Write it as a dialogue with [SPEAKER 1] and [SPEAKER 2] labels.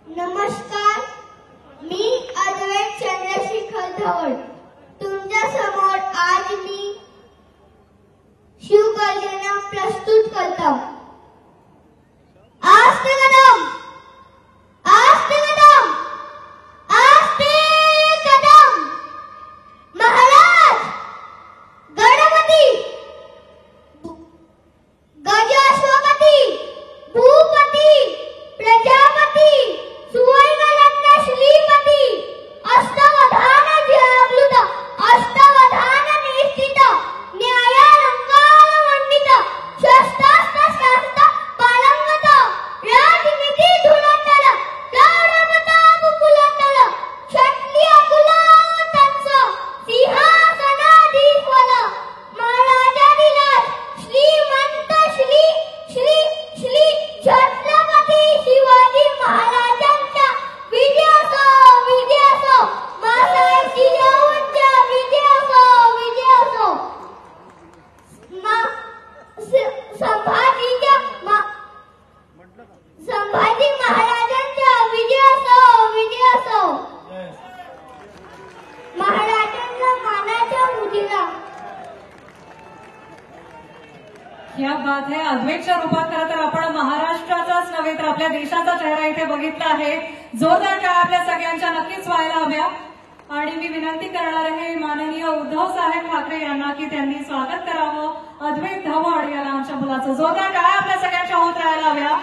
[SPEAKER 1] नमस्कार, मी अद्वैत चंद्रशेखर धवल तुमच्या समोर आज मी शिवगर्जना प्रस्तुत करतो। आस्ते कदम, आस्ते कदम, आस्ते कदम। महाराज, गणपती, गजाश्वपती, भूपती, प्रजापती, सुवर्णरत्न श्रीपती, अष्टवधान जयाप्लुत, अष्टवधान निष्ठित, न्यायालंकार मंडित, शस्त्रास्त्र शास्त्र पालंगत, राजनीती धुरंधर, गौरवताप कुलंदर, क्षत्रिय कुलावतंस, सिंहासनाधीश्वर, महाराजाधिराज, श्रीमंत श्री श्री श्री छत्रपती शिवाजी महाराजांच्या विजयोत्सव, विजयोत्सव, महाराज जिजाऊंच्या विजयोत्सव, विजयोत्सव, संभाजी महाराजांच्या विजयोत्सव, विजयोत्सव, महाराजांच्या मानाच्या मुदीला।
[SPEAKER 2] क्या बात है। अद्वैतच्या रूपात खरं तर आपण महाराष्ट्राचाच नव्हे तर आपल्या देशाचा चेहरा इथे बघितला आहे। जोरदार टाळ्या आपल्या सगळ्यांच्या नक्कीच व्हायला हव्या। आणि मी विनंती करणार आहे माननीय उद्धव साहेब ठाकरे यांना की त्यांनी स्वागत करावं अद्वैत धवल या आमच्या मुलाचं। जोरदार टाळ्या आपल्या सगळ्यांच्या होत राहायला हव्या।